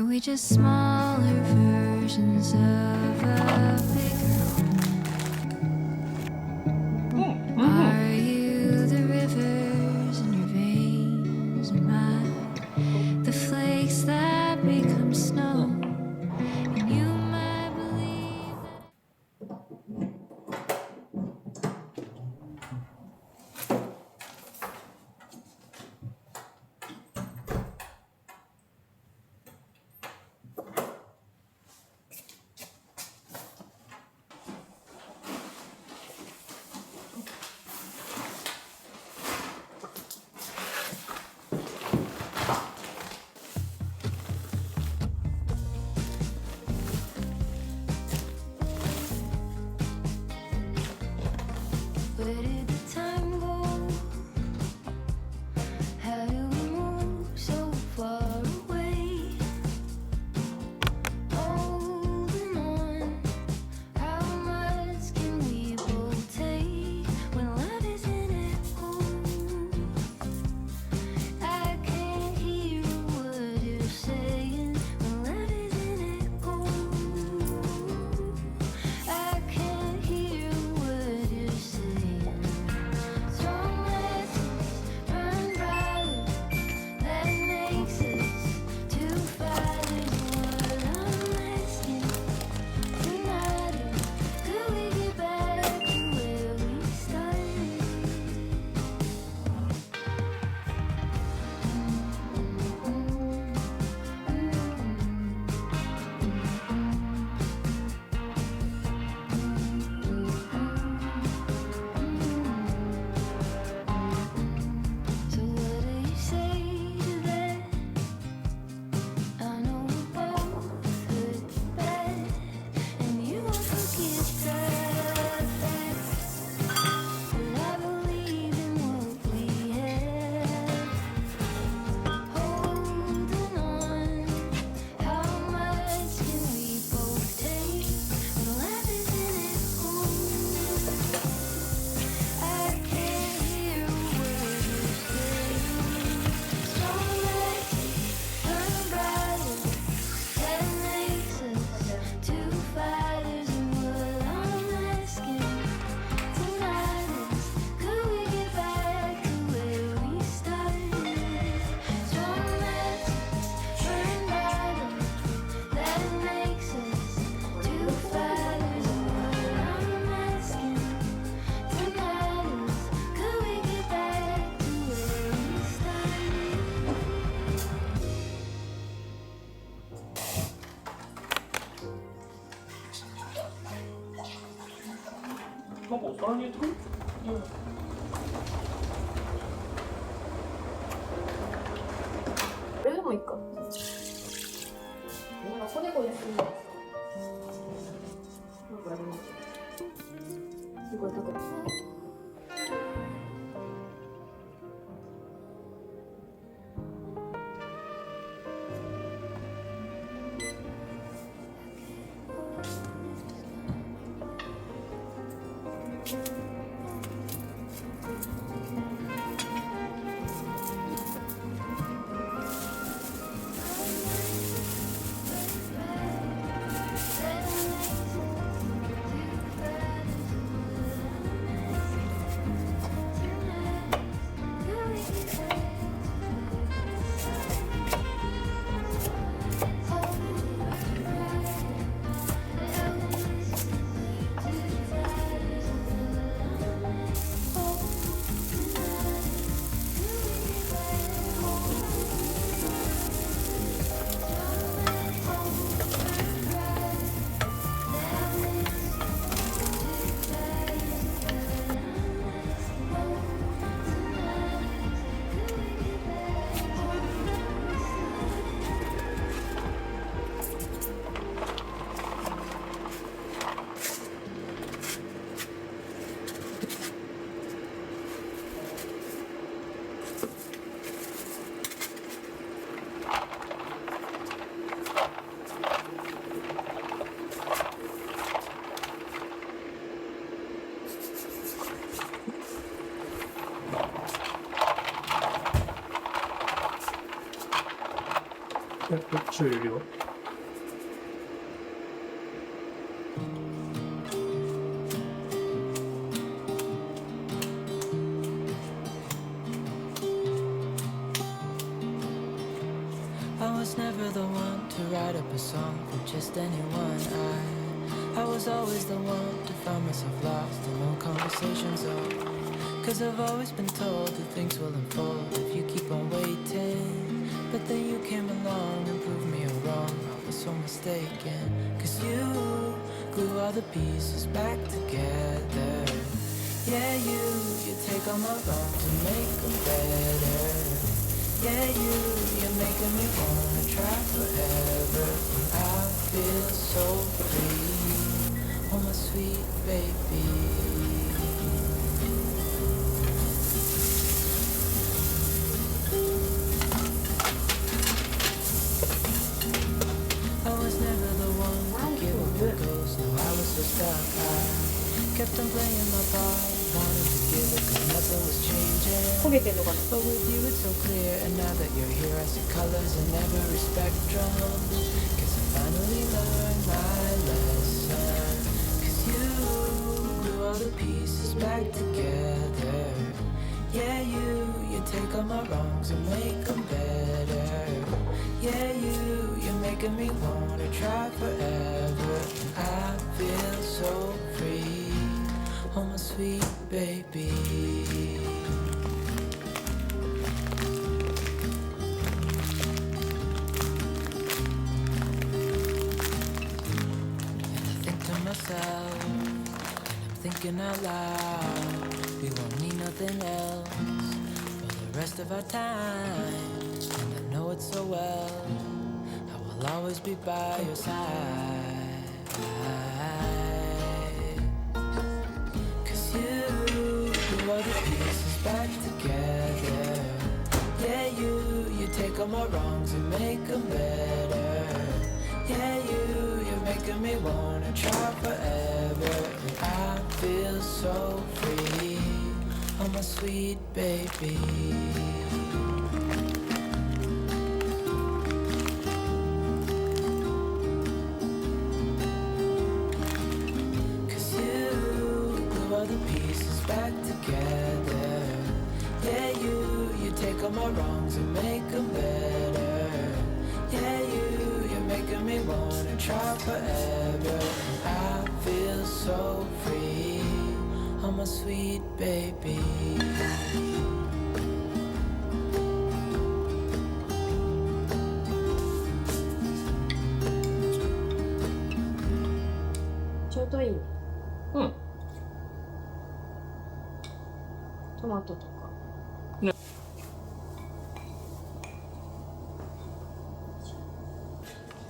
we just smaller versions of a bigger home? Are you the rivers in your veins and mine, the flakes that become snow? And you might believe that. なんかお皿に入れてくる？これでもいいか。こねこねするんですか。なんかやります。すごい高く。どっちを入れるよ。I was never the one to write up a song for just anyone. I was always the one to find myself lost in all conversations. Cause I've always been told that things will unfold if you keep on waiting. But then you came along and proved me wrong. I was so mistaken. Cause you glue all the pieces back together. Yeah, you take all my wrongs and make them better. Yeah, you're making me wanna try forever. I feel so free, oh my sweet baby. I was never the one to give up the ghost. No, I was so stuck. I kept on playing my part, wanted to give it 'cause nothing was changing. 焦げてんのかな。 But with you it's so clear, and now that you're here I see colors in every spectrum. Cause I finally learned my lesson. Cause you glue all the pieces back together. Yeah, you take all my wrongs and make them better. Yeah, you're making me wanna try forever. I feel so free, oh my sweet baby. Myself, and I'm thinking out loud. We won't need nothing else for the rest of our time. And I know it so well. I will always be by your side. Cause you glue all the pieces back together. Yeah, you take all my wrongs and make them better. Yeah, you're making me wanna try forever. And I feel so free, oh my sweet baby. Cause you glue all the pieces back together. Yeah, you take all my wrongs and make them better. Yeah, you're making me wanna try forever. I feel so free, oh my sweet baby.うん。トマトとか。ね。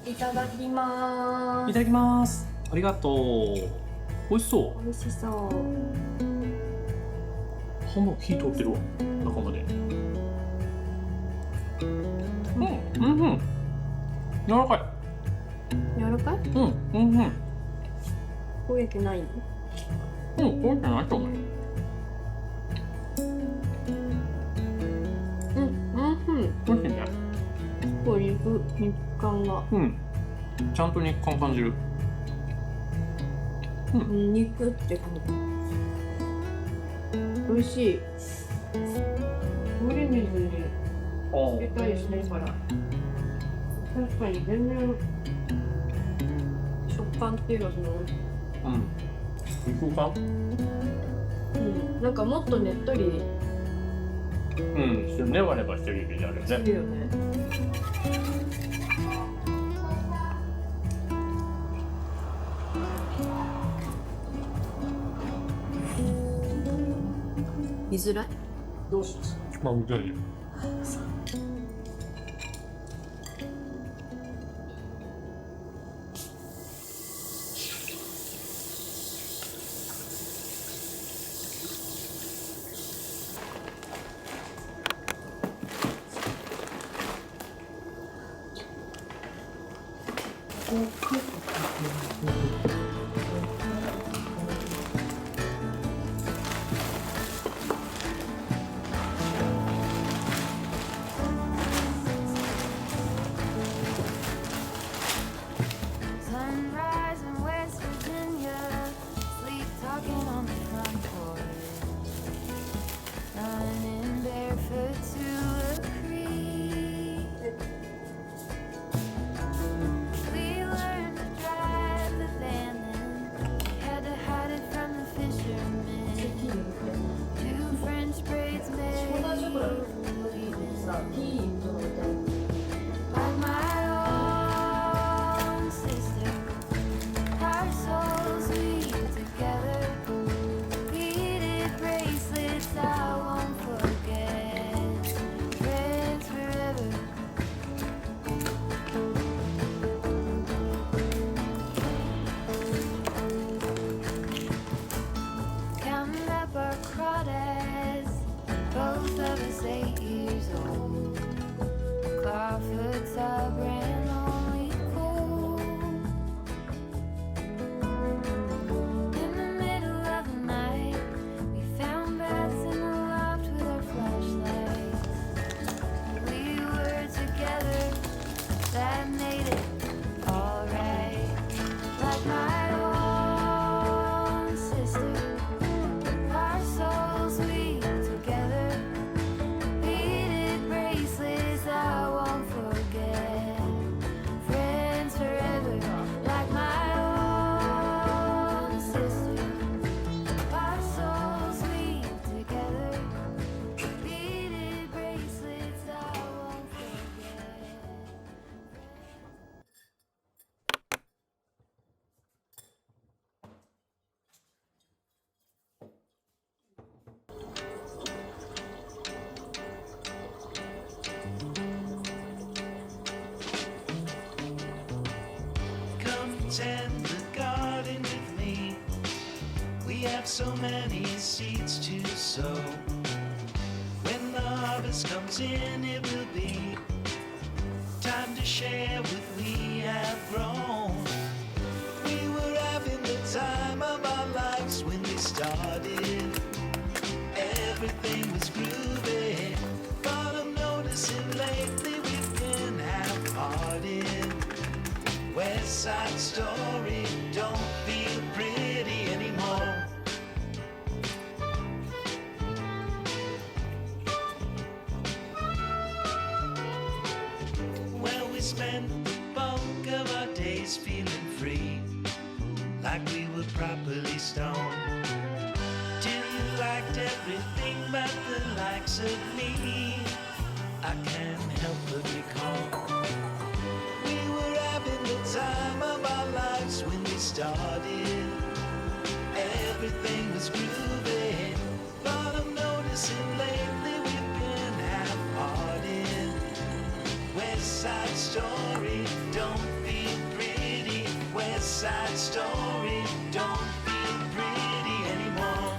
いただきまーす。いただきます。ありがとう。美味しそう。美味しそう。ハンバーグ火通ってるわ。中まで。うん。柔らかい。柔らかい？うん。焦げてないの？焦げてないと思う。美味しいね。すごい肉感が。ちゃんと肉感感じる。肉って感じ。美味しい。氷水に入れたりしないから。確かに全然食感っていうか肉感？なんかもっとねっとり。ネバネバしてるイメージあるよね。するよね。見づらい？どうします？まあ見たいよ。tend the garden with me. We have so many seeds to sow. When the harvest comes in, it will be time to share what we have grown. We were having the time of our lives when we started. Everything was groovy, but I'm noticing lately we've been half-hearted. West Side Story don't feel pretty anymore. Well, we spent the bulk of our days feeling free, like we were properly stoned. Till you liked everything but the likes of me, I can't help but recall. We were having the time of our lives when we started. Everything was groovy, but I'm noticing lately we've been half-hearted. West Side Story don't feel pretty. West Side Story don't feel pretty anymore.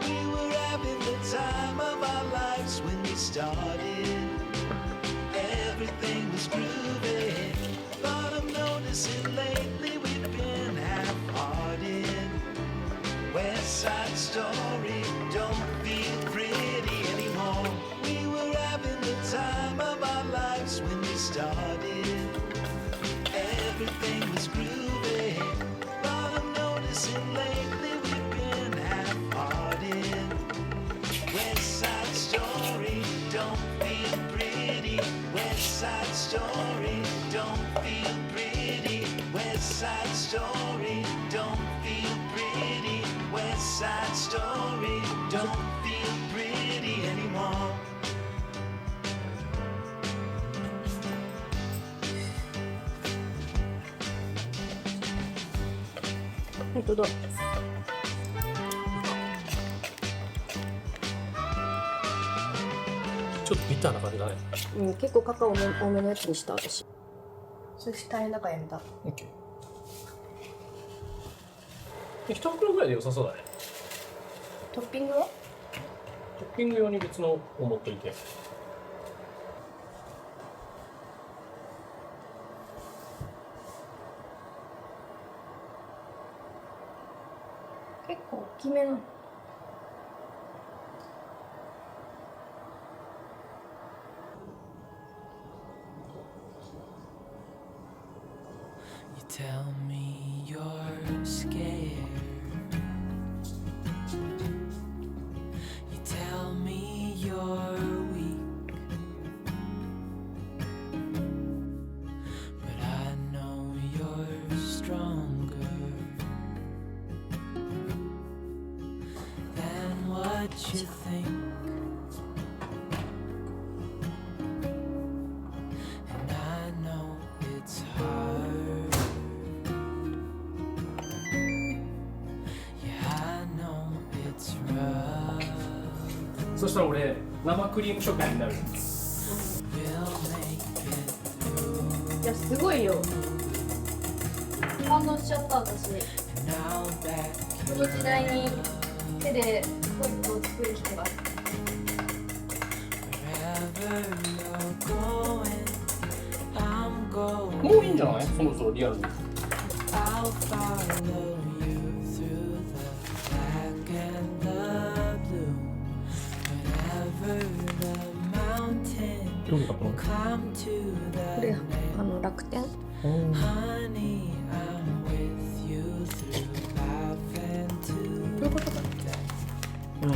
We were having the time of our lives when we started. Everything was groovy, but I'm noticing lately we've been half-hearted. West Side Story don't feel pretty anymore. We were having the time of our lives when we started. Everything was groovy, but I'm noticing lately we've been half-hearted. West Side Story don't feel pretty. West Side Story don't feel pretty. West Side Story don't feel pretty. West Side Story don't feel pretty anymore. 本当だ。ちょっとビターな感じだね。うん、結構カカオ多めのやつにした私。そして大変だからやめた。オッケー。1袋ぐらいで良さそうだね。トッピングは？トッピング用に別のを持っといて。結構大きめなの。You tell me you're scared. You tell me you're weak. But I know you're stronger than what you think. And I know it's hard. Yeah, I know it's rough. そしたら俺生クリーム食品になる。 We'll make it through. いやすごいよ。感動しちゃった私。 And now back この時代に手でホイップを作る人が。 wherever you're going, I'm going. もういいんじゃない？そろそろリアルに。 I'll follow you through the black and the blue. Whatever the mountain どういうこと？ climb to これ the 楽天。 honey, I'm with you through life and どういうことか。うん。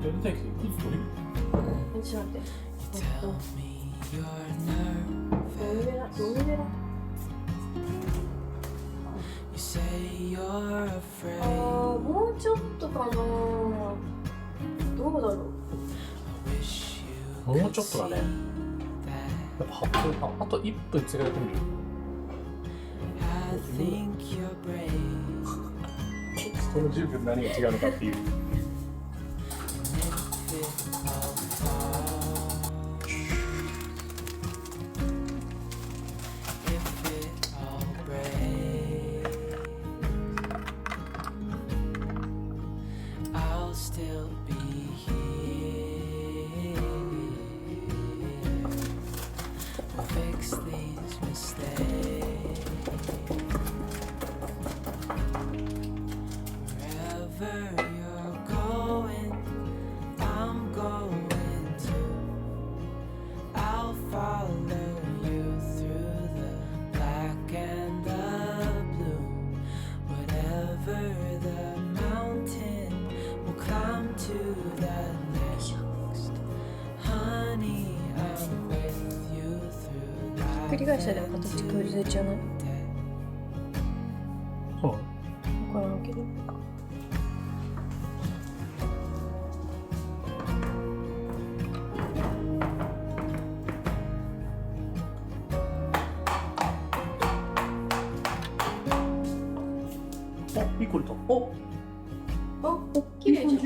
やりたいけど、いつ取る？ちょっと待って。 tell me you're 飲み nervous. ベラ、飲みベラ。 You say you're あ afraid. あ、もうちょっとかな。どうだろう。 I wish you もうちょっとだね。やっぱ8分半、あと1分追加やってみる。その10分何が違うのかっていう。ひっくり返したら形崩れちゃうの？そう。分からんけど。あ、いい子いた。お、あ、綺麗じゃん。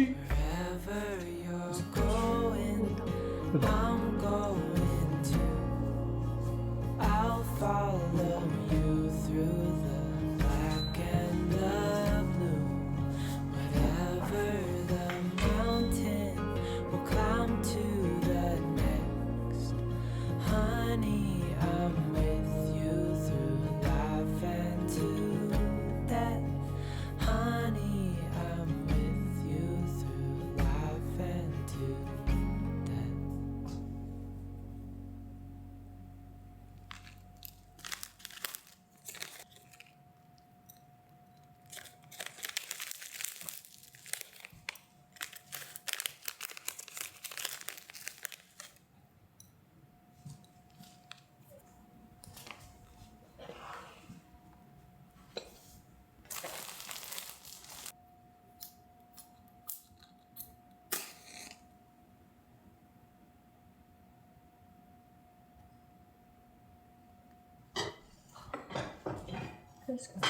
確か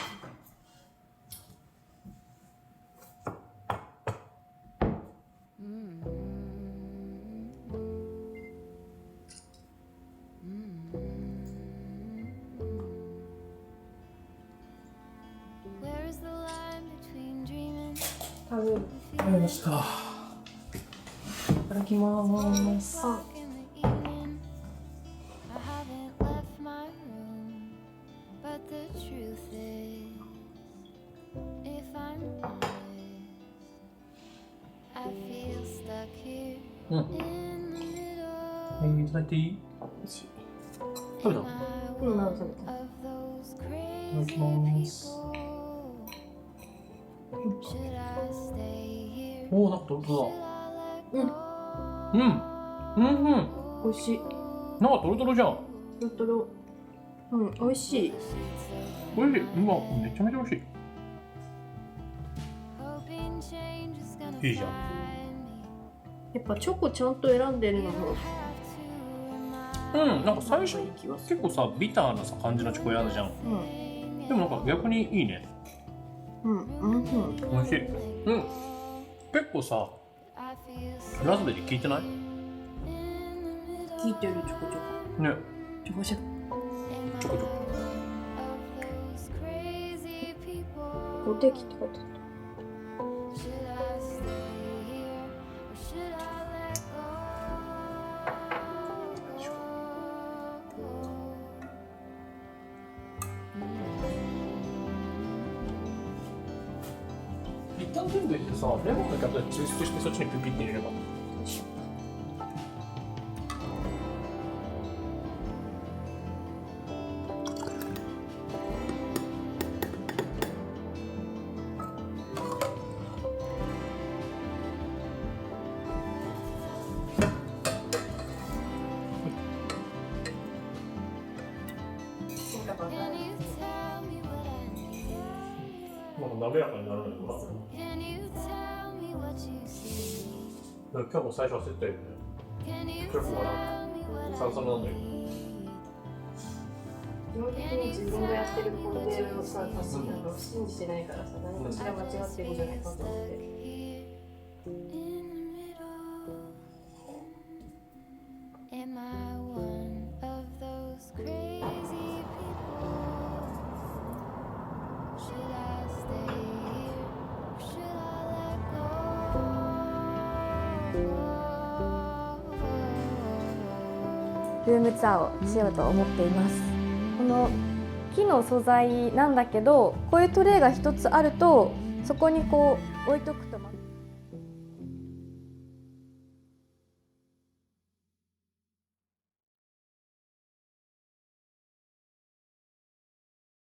食べる。食べました。いただきます。あ、うん。いただいていい？食べた？うん、なんか食べた。いただきます。おお、なんかトロトロだ。うん。美味しい。なんかトロトロじゃん。トロトロ。うん、美味しい。美味しい。うわ、めちゃめちゃ美味しい。いいじゃん。やっぱチョコちゃんと選んでるのも。なんか最初結構さビターなさ感じのチョコ選んだじゃん。でもなんか逆にいいね。美味しい。結構さラズベリー効いてない？効いてる、チョコチョコ。ね。チョコチョコ。ちょこちょこ。ポテキって書いてあった。一旦全部入れてさ、レモンのキャップでツイストしてそっちにピュピって入れれば。まだ滑らかにならないのかな。今日も最初焦ったよね。結構笑う。サラサラなんだよ。基本的に自分がやってる工程をさ、なんか信じてないからさ、何かしら間違ってるんじゃないかと思って。ルームツアーをしようと思っています。この木の素材なんだけど、こういうトレイが一つあるとそこにこう置いとくと